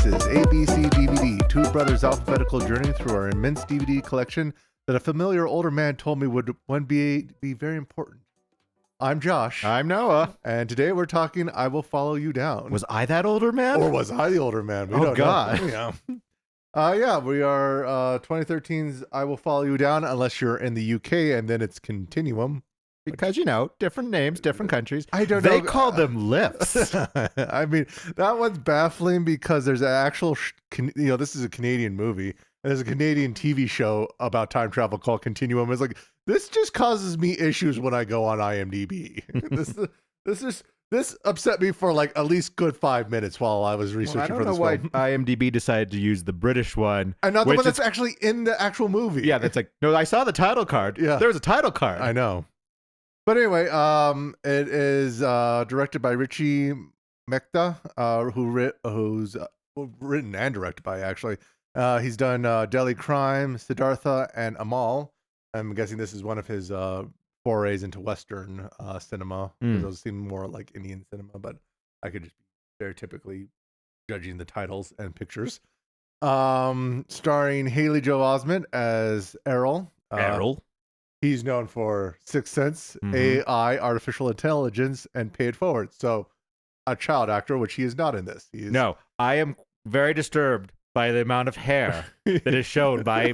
is ABC DVD, two brothers' alphabetical journey through our immense DVD collection that a familiar older man told me would one be very important. I'm Josh. I'm Noah. And today we're talking I Will Follow You Down. Was I that older man? Or was I the older man? We Oh, don't God. know. Yeah. We are 2013's I Will Follow You Down, unless you're in the UK, and then it's Continuum. Because, different names, different countries. I don't know. They call them lifts. I mean, that one's baffling because there's an actual, this is a Canadian movie, and there's a Canadian TV show about time travel called Continuum. It's like, this just causes me issues when I go on IMDb. This upset me for like at least good 5 minutes while I was researching for this film. I don't know why IMDb decided to use the British one. And not the one that's actually in the actual movie. Yeah, that's like, no, I saw the title card. Yeah. There was a title card. I know. But anyway, it is directed by Richie Mehta, who's written and directed by, actually. He's done Delhi Crime, Siddhartha, and Amal. I'm guessing this is one of his forays into Western cinema. Those seem more like Indian cinema, but I could just be stereotypically judging the titles and pictures. Starring Haley Joel Osment as Errol. Errol. He's known for Sixth Sense, AI, artificial intelligence, and Pay It Forward. So, a child actor, which he is not in this. No, I am very disturbed by the amount of hair that is shown by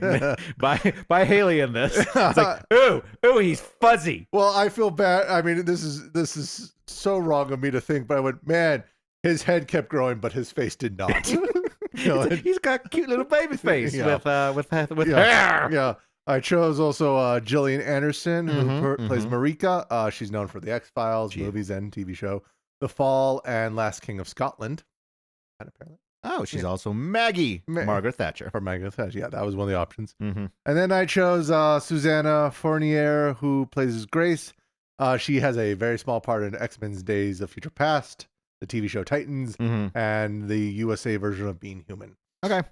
Haley in this. It's like, ooh, he's fuzzy. Well, I feel bad. I mean, this is so wrong of me to think, but I went, man, his head kept growing, but his face did not. He's got a cute little baby face with hair. Yeah. I chose also Gillian Anderson, who plays Marika. She's known for the X-Files movies and TV show, The Fall, and Last King of Scotland. Apparently. Oh, she's also Maggie, Margaret Thatcher. Or Margaret Thatcher, yeah, that was one of the options. And then I chose Susanna Fournier, who plays Grace. She has a very small part in X-Men's Days of Future Past, the TV show Titans, and the USA version of Being Human. Okay.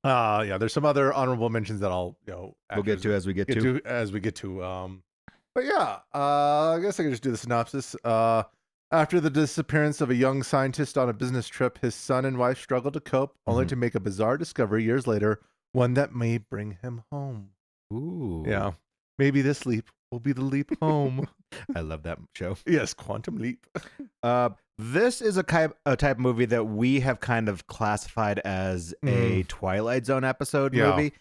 There's some other honorable mentions that I'll, we'll get to as we get to. But yeah, I guess I can just do the synopsis. After the disappearance of a young scientist on a business trip, his son and wife struggle to cope, only to make a bizarre discovery years later, one that may bring him home. Ooh. Yeah. Maybe this leap will be the leap home. I love that show. Yes, Quantum Leap. This is a type of movie that we have kind of classified as a Twilight Zone episode movie.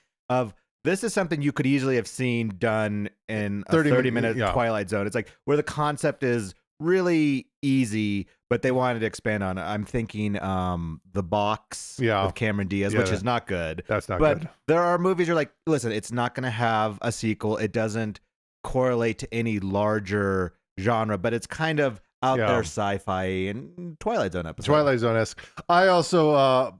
This is something you could easily have seen done in a 30-minute Twilight Zone. It's like where the concept is really easy, but they wanted to expand on it. I'm thinking The Box with Cameron Diaz, which is not good. That's not good. But there are movies you're like, listen, it's not going to have a sequel. It doesn't correlate to any larger genre, but it's kind of out there sci-fi and Twilight Zone episode. Twilight Zone-esque. I also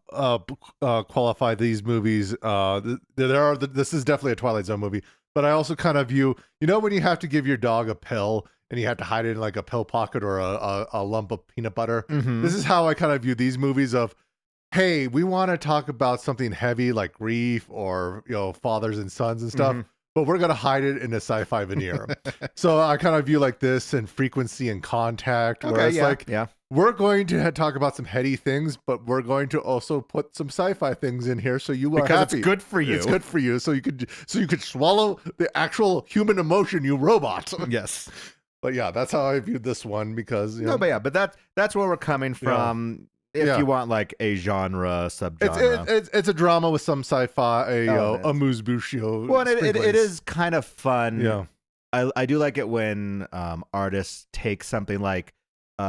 qualify these movies. This is definitely a Twilight Zone movie, but I also kind of view, when you have to give your dog a pill and you have to hide it in like a pill pocket or a lump of peanut butter. This is how I kind of view these movies of, hey, we want to talk about something heavy like grief or, fathers and sons and stuff. But we're going to hide it in a sci-fi veneer. So I kind of view like this and Frequency and Contact, where we're going to talk about some heady things, but we're going to also put some sci-fi things in here so you are happy. Because it's good for you. It's good for you. So you could swallow the actual human emotion, you robot. Yes. But yeah, that's how I viewed this one because but that's where we're coming from. If you want like a genre subgenre, it's a drama with some sci-fi, a amuse-bouche. Well, it is kind of fun. Yeah, I do like it when artists take something like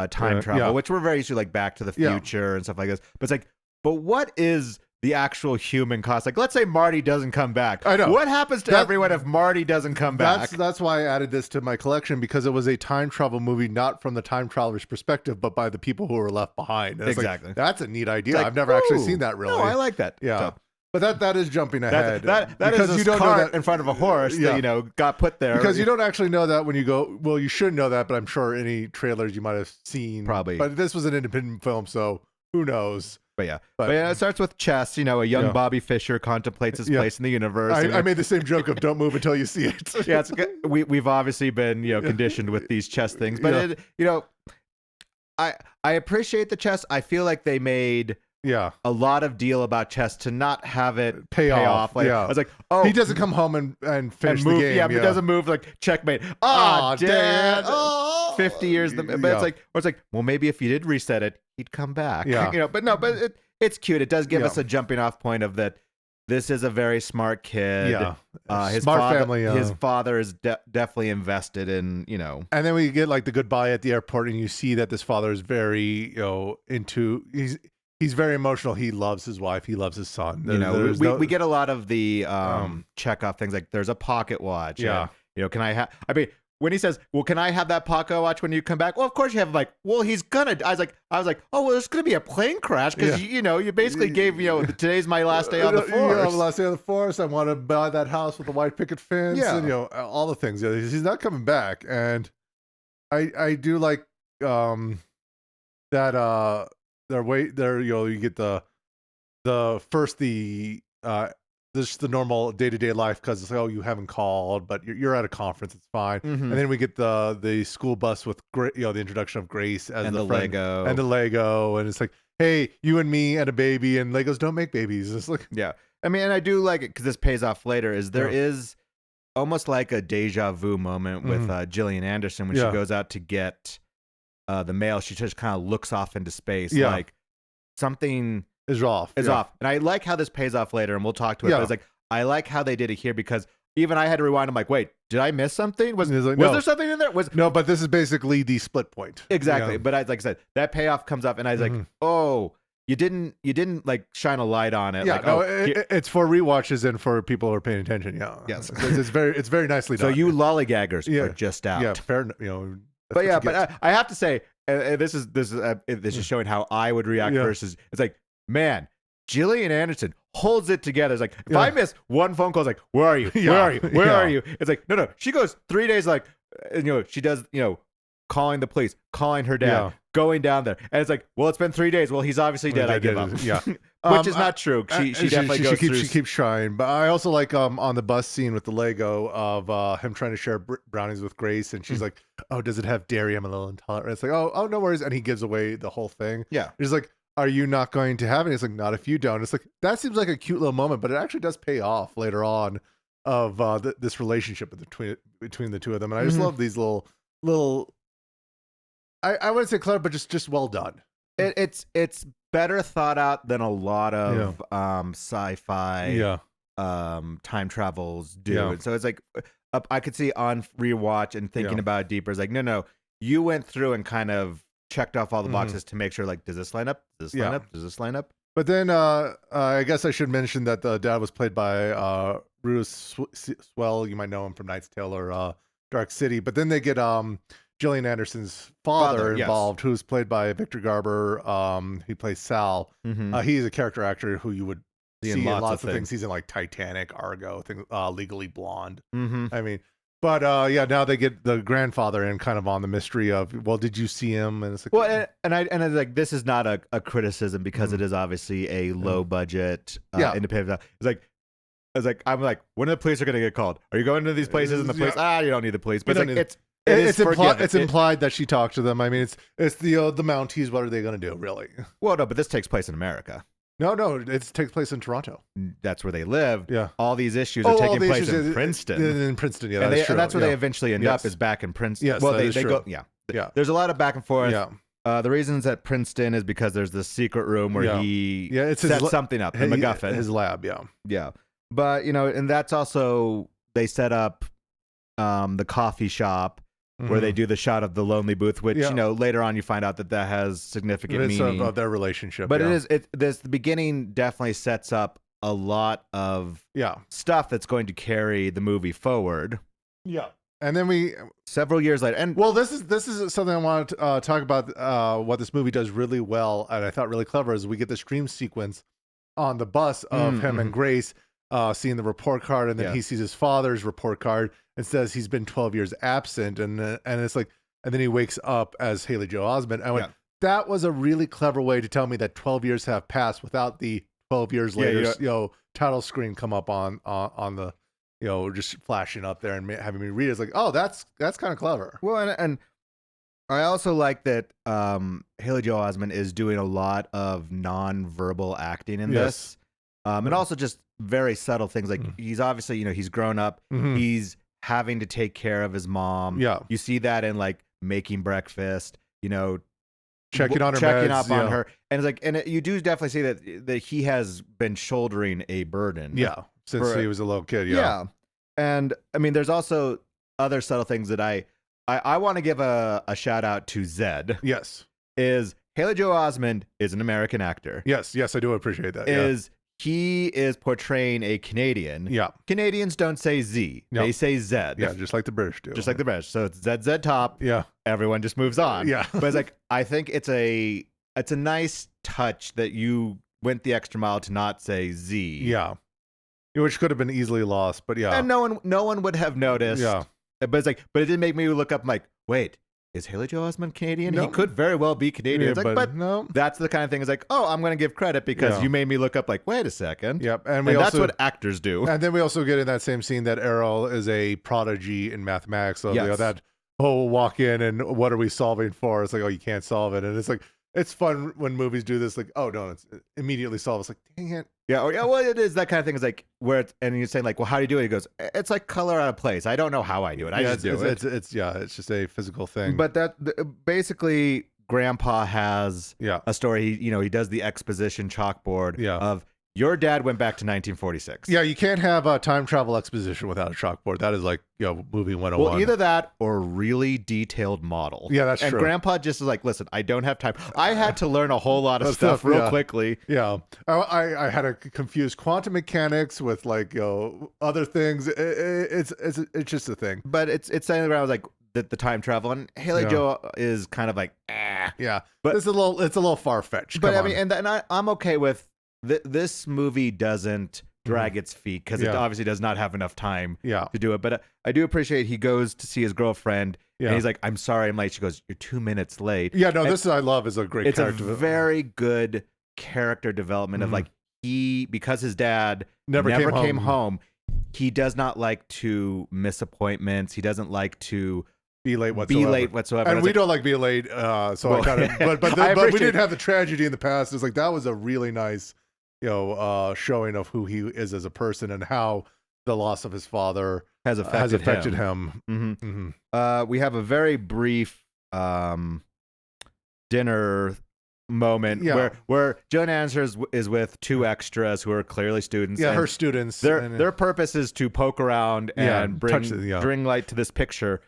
time travel, which we're very used to, like Back to the Future and stuff like this. But it's like, what is the actual human cost? Like, let's say Marty doesn't come back. I know. What happens to everyone if Marty doesn't come back? That's why I added this to my collection, because it was a time travel movie, not from the time traveler's perspective, but by the people who were left behind. Exactly. Like, that's a neat idea. I've never actually seen that really. No, I like that. Yeah. So, but that is jumping ahead. That is a cart in front of a horse that, got put there. Because you don't actually know that when you go, well, you should know that, but I'm sure any trailers you might have seen. Probably. But this was an independent film, so who knows? But it starts with chess. A young Bobby Fischer contemplates his place in the universe. I made the same joke of don't move until you see it. It's good. We've obviously been conditioned with these chess things, but I appreciate the chess. I feel like they made a lot of deal about chess to not have it pay off. Like, I was like, oh, he doesn't come home and finish move, the game. Yeah, but he doesn't move like checkmate. Dad. 50 years. But it's like, well, maybe if you did reset it, he'd come back. Yeah. But it's cute. It does give us a jumping off point of that. This is a very smart kid. Yeah. His Smart father, family. His father is definitely invested in, And then we get like the goodbye at the airport, and you see that this father is very, he's very emotional. He loves his wife. He loves his son. We get a lot of the check-off things, like there's a pocket watch. Yeah. And, can I have, when he says, well, can I have that pocket watch when you come back? Well, of course you have. Like, well, he's gonna. I was like, oh, well, there's gonna be a plane crash because you basically gave today's my last day on the force. Last day on the force. I want to buy that house with the white picket fence. And all the things. He's not coming back, and I do like that. You get the first this the normal day-to-day life because it's like, oh, you haven't called, but you're at a conference, it's fine. And then we get the school bus with the introduction of Grace as and the friend, Lego and the Lego, and it's like, hey, you and me and a baby, and Legos don't make babies. It's like, and I do like it because this pays off later. There is almost like a deja vu moment with Gillian Anderson when she goes out to get the mail. She just kind of looks off into space, like something is off. And I like how this pays off later, and we'll talk to it. But it's like, I like how they did it here because even I had to rewind. I'm like, wait, did I miss something? Was there something in there? No, but this is basically the split point. Exactly. But like I said, that payoff comes up, and I was like, oh, you didn't like shine a light on it. It's for rewatches and for people who are paying attention. Yes, it's very nicely done. So you lollygaggers are just out. Yeah, fair. But I have to say, this is showing how I would react versus. It's like, man, Gillian Anderson holds it together. It's like, if I miss one phone call, it's like, where are you? Where are you? Where are you? It's like, no. She goes 3 days, like, she does, calling the police, calling her dad, going down there. And it's like, well, it's been 3 days. Well, he's obviously dead. I give up. Which is not true. She definitely goes through. She keeps trying. But I also like on the bus scene with the Lego of him trying to share brownies with Grace. And she's like, oh, does it have dairy? I'm a little intolerant. It's like, oh, no worries. And he gives away the whole thing. Yeah. He's like, are you not going to have it? It's like, not if you don't. It's like, that seems like a cute little moment, but it actually does pay off later on of this relationship between the two of them. And I just love these little I wouldn't say clever, but just well done. It's better thought out than a lot of sci-fi time travels do. And so it's like, I could see on rewatch and thinking about it deeper. It's like, no, you went through and kind of checked off all the boxes to make sure, like, does this line up? Does this line up? Does this line up? But then I guess I should mention that the dad was played by Bruce Swell. You might know him from Knight's Tale or Dark City. But then they get Gillian Anderson's father involved, who's played by Victor Garber. He plays Sal. He's a character actor who you would see in lots of things. He's in like Titanic, Argo, Legally Blonde. I mean, but now they get the grandfather in kind of on the mystery of, well, did you see him? And it's like, well, and I like, this is not a criticism because it is obviously a low budget independent. It's like I'm like, when the police are going to get called? Are you going to these places? And the police, you don't need the police. But it's implied that she talked to them. I mean, it's the Mounties. What are they going to do, really? Well, no, but this takes place in America. No, it takes place in Toronto. That's where they live. Yeah. All these issues are taking place in Princeton. In Princeton, yeah, that's true. And that's where they eventually end up, is back in Princeton. Yes, well, they go. Yeah. There's a lot of back and forth. Yeah. The reasons at Princeton is because there's this secret room where he sets something up, the MacGuffin. His lab, Yeah. But, and that's also, they set up the coffee shop where they do the shot of the lonely booth, which, later on you find out that has significant meaning. Of their relationship. But the beginning definitely sets up a lot of stuff that's going to carry the movie forward. Yeah. And then several years later, and well, this is something I want to talk about. What this movie does really well, and I thought really clever, is we get this dream sequence on the bus of him and Grace seeing the report card, and then he sees his father's report card and says he's been 12 years absent, and it's like, and then he wakes up as Haley Joel Osment. I went, that was a really clever way to tell me that 12 years have passed without the 12 years later title screen come up on the just flashing up there and having me read it. It's like, oh, that's kind of clever. Well, and I also like that Haley Joel Osment is doing a lot of non-verbal acting in this. And also just very subtle things. Like he's obviously, he's grown up. He's having to take care of his mom. Yeah. You see that in like making breakfast, checking on her checking meds, up on her. And it's like, you do definitely see that he has been shouldering a burden. Yeah. Since he was a little kid. Yeah. And I mean, there's also other subtle things that I want to give a shout out to Zed. Yes. Is Haley Joel Osment is an American actor. Yes, I do appreciate that. He is portraying a Canadian. Yeah. Canadians don't say Z. They say Zed. Yeah, just like the British do. Just like the British. So it's Z top. Yeah. Everyone just moves on. Yeah. But it's like, I think it's a nice touch that you went the extra mile to not say Z. Yeah. Which could have been easily lost, but yeah. And no one would have noticed. Yeah. But it's like, but it did make me look up. I'm like, wait, is Haley Joel Osment Canadian? No. He could very well be Canadian. It's like, but no. That's the kind of thing. It's like, oh, I'm going to give credit because you made me look up. Like, wait a second. Yep. And that's what actors do. And then we also get in that same scene that Errol is a prodigy in mathematics. So that whole walk in and what are we solving for? It's like, oh, you can't solve it. And it's like, it's fun when movies do this. Like, oh no, it's immediately solved. It's like, dang it. Yeah, well, it is that kind of thing. Is like where and you're saying like, well, how do you do it? He goes, it's like color out of place. I don't know how I do it. I just do it. It's just a physical thing. But basically, Grandpa has a story. He does the exposition chalkboard of your dad went back to 1946. Yeah, you can't have a time travel exposition without a chalkboard. That is like movie 101. Well, either that or a really detailed model. Yeah, that's true. And Grandpa just is like, listen, I don't have time. I had to learn a whole lot of stuff real quickly. Yeah, I had to confuse quantum mechanics with like other things. It's just a thing. But it's saying around like the time travel, and Haley Joel is kind of like, yeah. But it's a little far fetched. But I mean, and I'm okay with. This movie doesn't drag its feet because it obviously does not have enough time to do it. But I do appreciate he goes to see his girlfriend and he's like, I'm sorry I'm late. She goes, you're 2 minutes late. Yeah, no, this I love is a great character. It's a very good character development of like because his dad never came home, he does not like to miss appointments. He doesn't like to be late whatsoever. And we don't like being late. So I kind of, but we didn't have the tragedy in the past. It's like, that was a really nice, showing of who he is as a person and how the loss of his father has affected him. We have a very brief dinner moment where Joan Answers is with two extras who are clearly students. Yeah, her students. Their purpose is to poke around and bring light to this picture,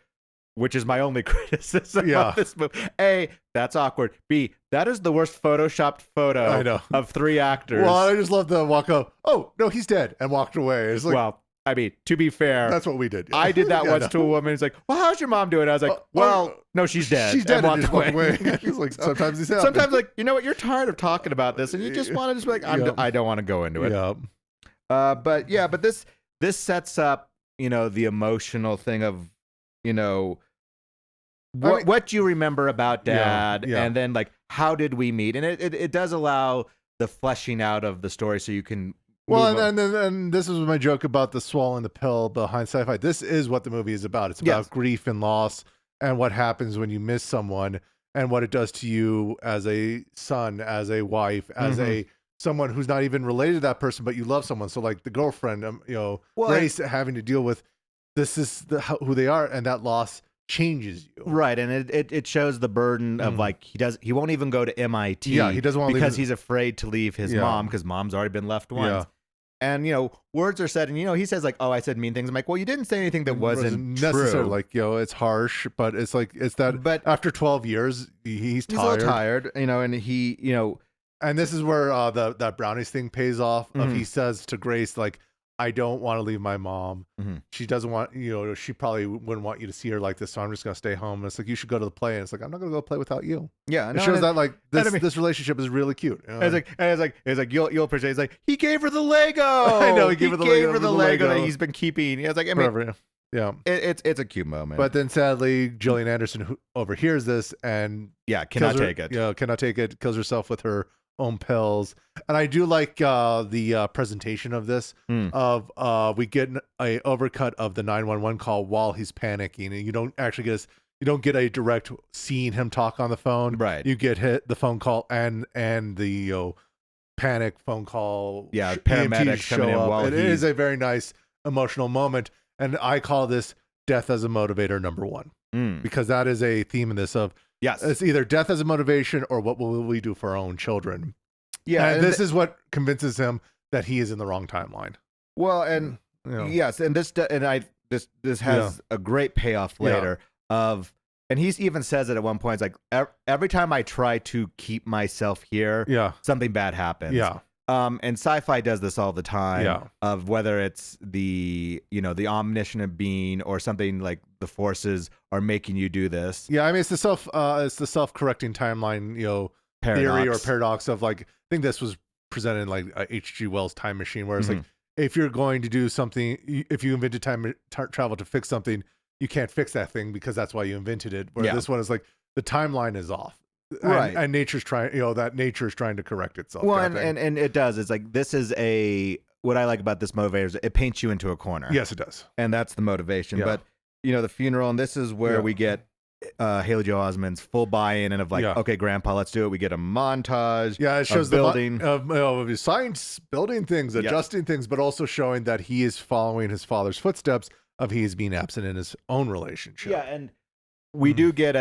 which is my only criticism of this movie. A, that's awkward. B, that is the worst photoshopped photo of three actors. Well, I just love the walk up. Oh, no, he's dead, and walked away. It's like, well, I mean, to be fair, that's what we did. I did that once to a woman. He's like, well, how's your mom doing? I was like, no, she's dead. She's dead and walked away. He's like, sometimes he's sometimes like, you know what? You're tired of talking about this, and you just want to just be like, I don't want to go into it. But this sets up, the emotional thing of, what you remember about dad, and then like, how did we meet? And it does allow the fleshing out of the story so you can. Well, and this is my joke about the swallowing the pill behind Sci-Fi. This is what the movie is about. It's about grief and loss and what happens when you miss someone and what it does to you as a son, as a wife, as someone who's not even related to that person, but you love someone. So like the girlfriend, Grace having to deal with this is who they are, and that loss changes you, right? And it shows the burden of like he won't even go to MIT. Yeah, he doesn't want because he's afraid to leave his mom because mom's already been left once. And words are said, and he says like, "Oh, I said mean things." I'm like, "Well, you didn't say anything that wasn't necessary." True. Like, it's harsh, but it's like But after 12 years, he's tired. A little tired, and he, And this is where that brownies thing pays off. Of he says to Grace like, I don't want to leave my mom. She doesn't want, she probably wouldn't want you to see her like this, so I'm just going to stay home. And it's like, you should go to the play. And it's like, I'm not going to go play without you. Yeah. It shows that like this relationship is really cute. It's like, you'll appreciate it. It's like, he gave her the Lego. I know, he gave her the Lego that he's been keeping. I was like, it's a cute moment. But then sadly, Gillian Anderson who overhears this and cannot take it. Cannot take it, kills herself with her own pills. And I do like the presentation of this of we get a overcut of the 911 call while he's panicking, and you don't actually get you don't get a direct seeing him talk on the phone. Right. You get the phone call and the panic phone call. Yeah, EMTs paramedics coming in while It is a very nice emotional moment, and I call this death as a motivator number 1 because that is a theme in this of it's either death as a motivation or what will we do for our own children. Yeah, and this is what convinces him that he is in the wrong timeline. Well, and yes, and this has a great payoff later of, and he even says it at one point. It's like every time I try to keep myself here, something bad happens. Yeah. And sci-fi does this all the time of whether it's the omniscient being or something like the forces are making you do this. Yeah, I mean it's the self-correcting timeline, theory or paradox of like, I think this was presented in like H.G. Wells' Time Machine, where it's like, if you're going to do something, if you invented time travel to fix something, you can't fix that thing because that's why you invented it. Where this one is like, the timeline is off. Right. And nature's trying, that nature is trying to correct itself. Well, and it does. It's like, this is what I like about this motivator is it paints you into a corner. Yes, it does. And that's the motivation. But, the funeral, and this is where we get Haley Joel Osment's full buy-in and of like, okay, Grandpa, let's do it. We get a montage. Yeah, it shows the building of his science, building things, adjusting things, but also showing that he is following his father's footsteps of he is being absent in his own relationship. Yeah, and we do get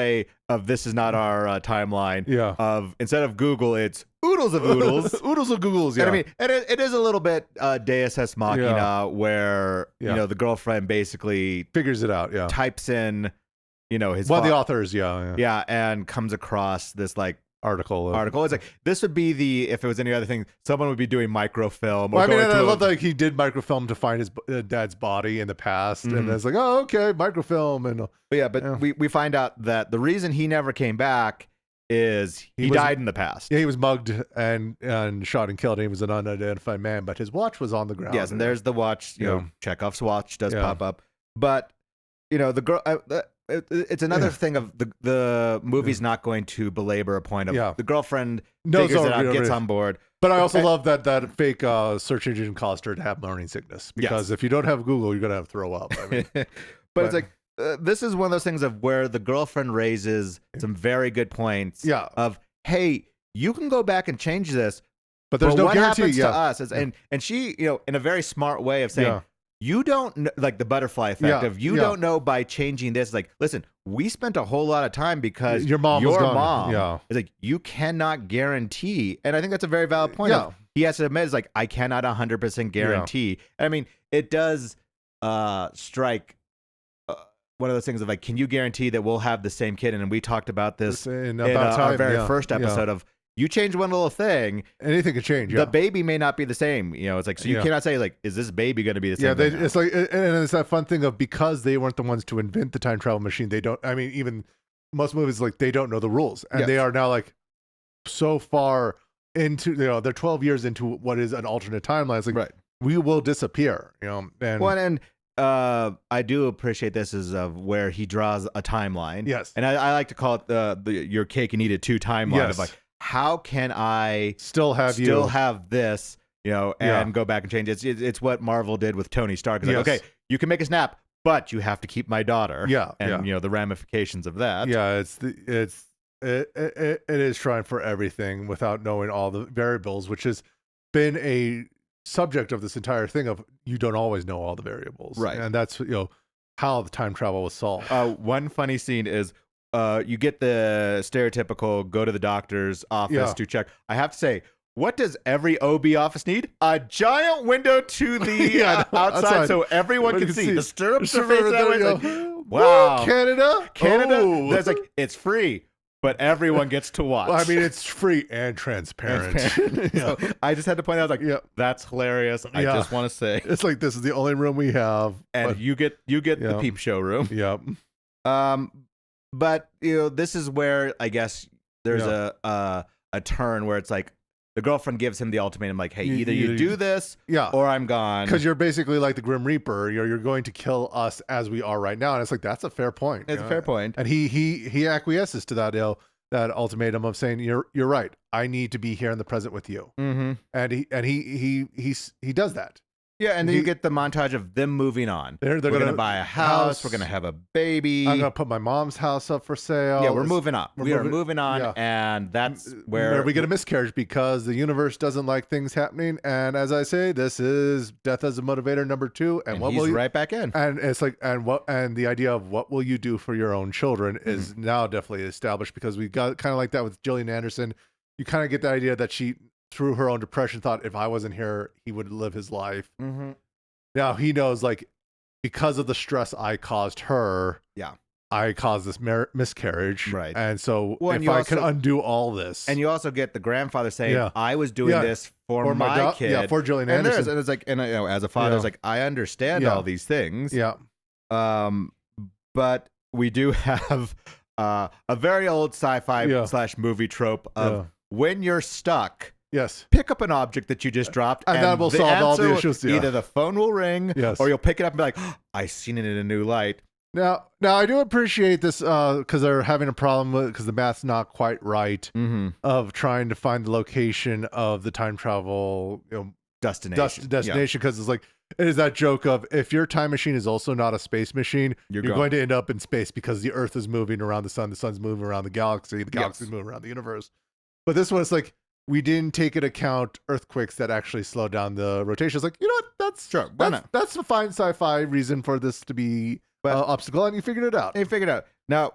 this is not our timeline. Yeah. Of instead of Google, it's oodles of oodles. Oodles of Googles, yeah. And I mean, and it is a little bit Deus Ex Machina where, the girlfriend basically figures it out, types in, his one of the authors, yeah, and comes across this like article. It's like, this would be if it was any other thing, someone would be doing microfilm. Well, I mean, I love that he did microfilm to find his dad's body in the past, and it's like, oh, okay, microfilm, and we find out that the reason he never came back is he died in the past. Yeah, he was mugged and shot and killed. And he was an unidentified man, but his watch was on the ground. Yes, and there's the watch. Chekhov's watch does pop up, but the girl. It's another thing of the movie's not going to belabor a point of the girlfriend figures it out, gets on board. But I also love that fake search engine caused her to have morning sickness, because if you don't have Google, you're gonna have to throw up. I mean, but it's like this is one of those things of where the girlfriend raises some very good points. Yeah. Of, hey, you can go back and change this, but there's no what guarantee. Happens to us is, and she in a very smart way of saying. You don't know, like the butterfly effect of you don't know by changing this. Like, listen, we spent a whole lot of time because your mom is like, you cannot guarantee. And I think that's a very valid point. He has to admit, it's like, I cannot 100% guarantee. And I mean, it does strike one of those things of like, can you guarantee that we'll have the same kid? And we talked about this in our very first episode of, you change one little thing, anything could change. The baby may not be the same. It's like, so you cannot say like, is this baby going to be the same? Yeah, it's like, and it's that fun thing of, because they weren't the ones to invent the time travel machine. They don't. I mean, even most movies, like, they don't know the rules, and they are now like so far into, they're 12 years into what is an alternate timeline. It's like, we will disappear. And I do appreciate this is of where he draws a timeline. Yes, and I like to call it the your cake and eat it too timeline of like, how can I still have this, and go back and change it? It's what Marvel did with Tony Stark. It's like, okay, you can make a snap, but you have to keep my daughter. Yeah, and the ramifications of that. Yeah, it is trying for everything without knowing all the variables, which has been a subject of this entire thing of, you don't always know all the variables, right? And that's how the time travel was solved. One funny scene is. You get the stereotypical go to the doctor's office to check. I have to say, what does every OB office need? A giant window to the outside so everyone can see. The stirrups are facing that way. Like, wow. Canada? Oh. That's like, it's free, but everyone gets to watch. Well, I mean, it's free and transparent. So I just had to point out, like, that's hilarious. I just want to say. It's like, this is the only room we have. And you get the peep show room. Yep. But this is where I guess there's a turn where it's like the girlfriend gives him the ultimatum, like, hey, either you do this, or I'm gone. Because you're basically like the Grim Reaper. You're going to kill us as we are right now, and it's like, that's a fair point. It's a fair point, and he acquiesces to that that ultimatum of saying, you're right. I need to be here in the present with you. Mm-hmm. And he does that. Yeah, and then you get the montage of them moving on. They're we're gonna buy a house. We're gonna have a baby. I'm gonna put my mom's house up for sale. Yeah, we're moving on. We are moving on, and that's where we get a miscarriage because the universe doesn't like things happening. And as I say, this is death as a motivator number 2. And what he's will you, right back in? And it's like, and the idea of what will you do for your own children is now definitely established, because we got kind of like that with Gillian Anderson. You kind of get the idea that she, through her own depression, thought if I wasn't here, he would live his life. Now he knows, like, because of the stress I caused her, I caused this miscarriage. Right. And so if I can undo all this. And you also get the grandfather saying, I was doing this for my kid. Yeah, for Gillian Anderson. And it's like, and as a father, it's like, I understand all these things. Yeah. But we do have a very old sci-fi / movie trope of when you're stuck, pick up an object that you just dropped, and that will solve all the issues. Either the phone will ring, or you'll pick it up and be like, I've seen it in a new light. Now I do appreciate this because they're having a problem with, because the math's not quite right, of trying to find the location of the time travel destination. Because it's like, it is that joke of, if your time machine is also not a space machine, you're going to end up in space, because the Earth is moving around the sun's moving around the galaxy is moving around the universe. But this one, it's like, we didn't take into account earthquakes that actually slow down the rotation. It's like, you know what? That's a fine sci-fi reason for this to be obstacle, and you figured it out. Now,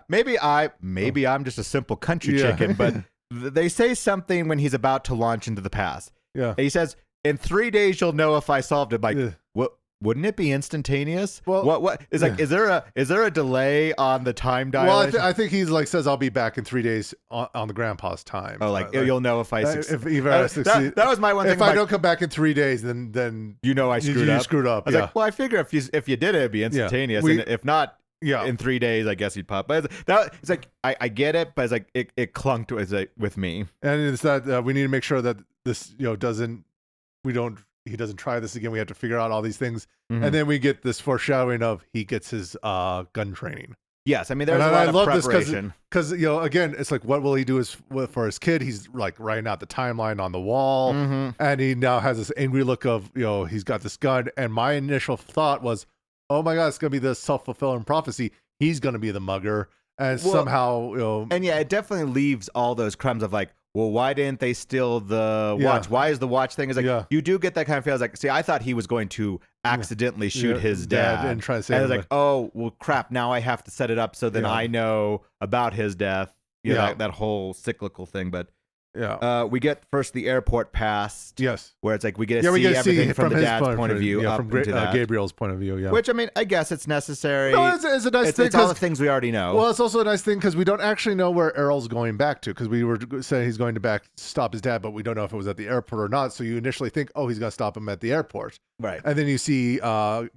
maybe I'm just a simple country chicken, but they say something when he's about to launch into the past. Yeah. And he says, in 3 days, you'll know if I solved it. Like, what? Wouldn't it be instantaneous? Well, what is like? Is there a delay on the time dilation? Well, I think he's like, says I'll be back in 3 days on the grandpa's time. Oh, like you'll know if I succeed. That was my one thing. If I don't come back in 3 days, then you know I screwed up. You screwed up. I was like, well, I figure if you did it, it'd be instantaneous, and if not, in 3 days, I guess he'd pop. But it's like I get it, but it's like it clunked with me. And it's that we need to make sure that this he doesn't try this again. We have to figure out all these things. And then we get this foreshadowing of he gets his gun training. Yes, I mean, there's a lot of preparation. Because, again, it's like, what will he do for his kid? He's like writing out the timeline on the wall. And he now has this angry look of, he's got this gun. And my initial thought was, oh my God, it's going to be this self-fulfilling prophecy. He's going to be the mugger. And somehow, And it definitely leaves all those crumbs of like, well, why didn't they steal the watch? Why is the watch thing? Is like, you do get that kind of feel. It's like, see, I thought he was going to accidentally shoot his dad and try to save him. And it's like, oh, well, crap. Now I have to set it up so then I know about his death. That whole cyclical thing. But we get first the airport past. Yes. Where it's like we get to see everything from the dad's point of view. From Gabriel's point of view. Yeah. Which, I mean, I guess it's necessary. No, it's a nice thing. It's all the things we already know. Well, it's also a nice thing because we don't actually know where Errol's going back to, because we were saying he's going to stop his dad, but we don't know if it was at the airport or not. So you initially think, oh, he's going to stop him at the airport. Right. And then you see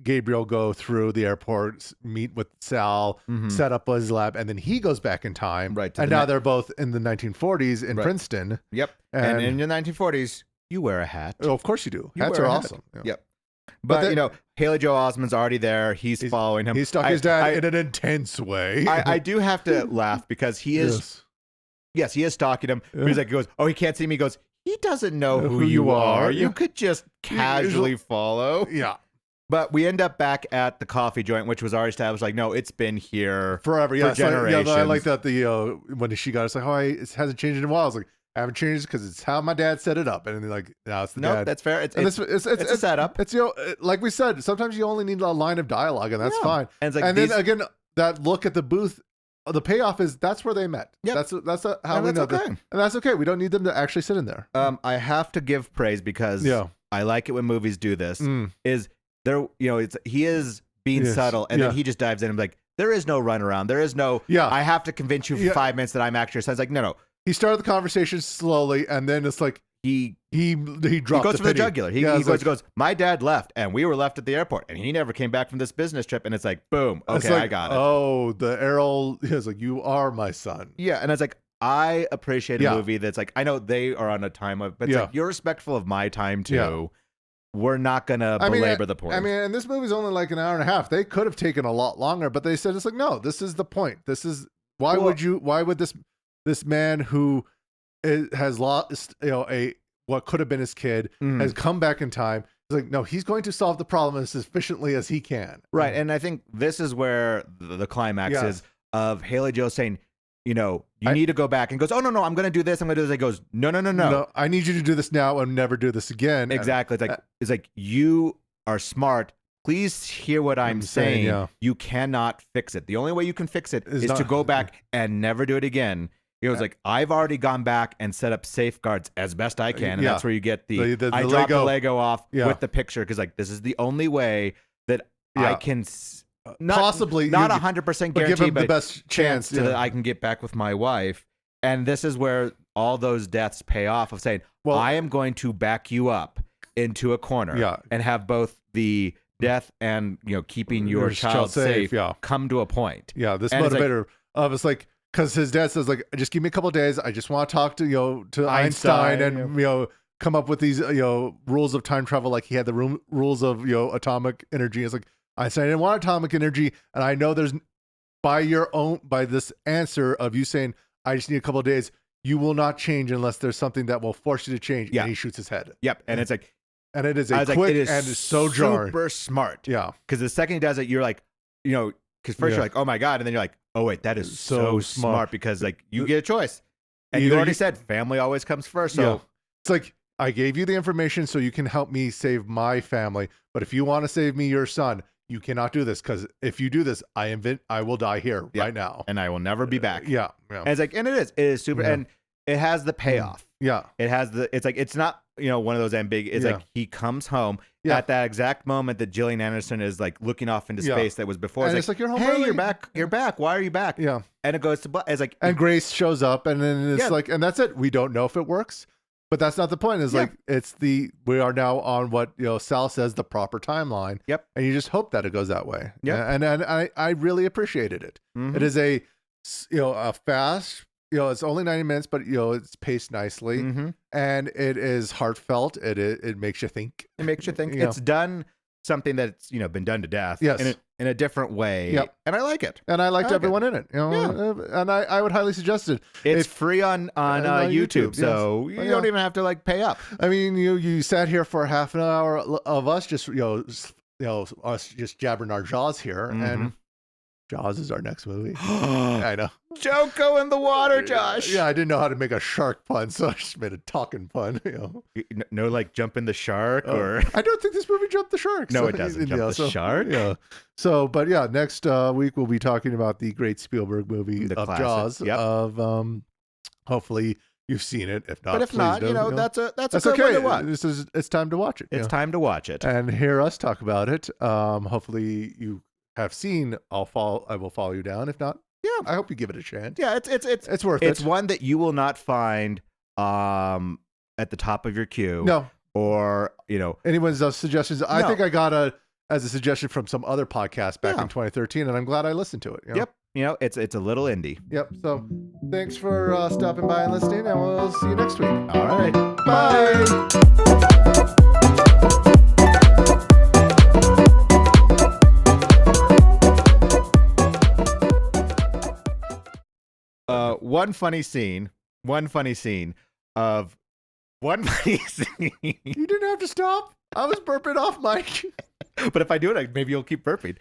Gabriel go through the airport, meet with Sal, set up his lab, and then he goes back in time. Right. And now they're both in the 1940s in Princeton. Yep. And in the 1940s, you wear a hat. Oh, of course you do. Hats are awesome. Yep. But Haley Joel Osment's already there. He's following him. He stalked his dad in an intense way. I do have to laugh because he is. Yes, he is stalking him. But he's like, he goes, oh, he can't see me. He goes, he doesn't know who you are. You could just casually follow. Yeah. But we end up back at the coffee joint, which was already established. Like, no, it's been here forever. For generations. I like that. When she got it, it's like, oh, it hasn't changed in a while. I was like, I haven't changed because it's how my dad set it up. And then like, now it's the dad. No, that's fair. It's a setup. It's, like we said, sometimes you only need a line of dialogue, and that's fine. And, it's like then again, that look at the booth, the payoff is that's where they met. Yep. That's how we know that. And that's okay. We don't need them to actually sit in there. I have to give praise because I like it when movies do this. Is there, he is being subtle, and then he just dives in and be like, there is no runaround. There is no, I have to convince you for 5 minutes that I'm actually. So it's like, no. He started the conversation slowly, and then it's like he dropped. He goes for the jugular. He goes. My dad left, and we were left at the airport, and he never came back from this business trip. And it's like, boom, okay, I got it. Oh, the Errol is like, you are my son. Yeah, and it's like, I appreciate a movie that's like, I know they are on a time of, but it's like, you're respectful of my time too. Yeah. We're not gonna belabor the point. I mean, and this movie's only like an hour and a half. They could have taken a lot longer, but they said it's like, no, this is the point. This is why would this man who has lost, what could have been his kid, has come back in time. It's like, no, he's going to solve the problem as efficiently as he can. Right. And I think this is where the climax is of Haley Joel saying, you need to go back, and goes, oh, no, I'm going to do this. I'm going to do this. It goes, no. I need you to do this now and never do this again. Exactly. It's like, you are smart. Please hear what I'm saying. Yeah. You cannot fix it. The only way you can fix it is to go back and never do it again. He was like, I've already gone back and set up safeguards as best I can. And that's where you get the I dropped the Lego off with the picture, because like, this is the only way that I can possibly not 100% guarantee, give him the best chance that I can get back with my wife. And this is where all those deaths pay off of saying, I am going to back you up into a corner and have both the death and keeping your child safe come to a point. Yeah, this motivator of it's like, because his dad says like, just give me a couple of days. I just want to talk to to Einstein and come up with these rules of time travel. Like he had the rules of atomic energy. It's like, Einstein didn't want atomic energy, and I know there's by this answer of you saying I just need a couple of days, you will not change unless there's something that will force you to change. Yeah. And he shoots his head. Yep. And it's like, and it is a quick and it's so jarring. Super smart. Yeah. Because the second he does it, you're like, because first you're like, oh my God. And then you're like, oh wait, that is so smart, because like you get a choice. And you already said family always comes first. So it's like, I gave you the information so you can help me save my family. But if you want to save me, your son, you cannot do this, because if you do this, I will die here right now. And I will never be back. Yeah. And it's like, and it is super. And it has the payoff. Yeah. It's like, it's not, one of those ambiguous, it's like he comes home at that exact moment that Gillian Anderson is like looking off into space that was before. And it's like, you're home hey, early. You're back. Why are you back? Yeah. And it goes to, it's like, and Grace shows up, and then it's like, and that's it. We don't know if it works, but that's not the point. It's like, we are now on what, Sal says, the proper timeline. Yep. And you just hope that it goes that way. Yeah. And I really appreciated it. Mm-hmm. It is a fast, it's only 90 minutes, but it's paced nicely, and it is heartfelt. It makes you think. It makes you think. It's done something that's been done to death. Yes. In a different way. Yep. And I like it. And I liked everyone in it. And I would highly suggest it. It's free on YouTube, so you don't even have to like pay up. I mean, you sat here for half an hour of us just us just jabbering our jaws here, and Jaws is our next movie. I know. Don't go in the water, Josh. Yeah, I didn't know how to make a shark pun, so I just made a talking pun. No, like jump in the shark, or I don't think this movie jumped the shark. No, it doesn't jump the shark. Yeah. So, but next week we'll be talking about the great Spielberg movie of classic. Jaws. Yep. Of hopefully you've seen it. If not, but if not, that's a that's good okay. one to watch. It's time to watch it. It's time to watch it and hear us talk about it. Hopefully you have seen. I will follow you down. If not, I hope you give it a chance. Yeah, it's worth it. It's one that you will not find at the top of your queue. No, or anyone's suggestions. I think I got as a suggestion from some other podcast back in 2013, and I'm glad I listened to it. Yep, it's a little indie. Yep. So thanks for stopping by and listening, and we'll see you next week. All right, bye. One funny scene. You didn't have to stop. I was burping off mic. But if I do it, maybe you'll keep burping.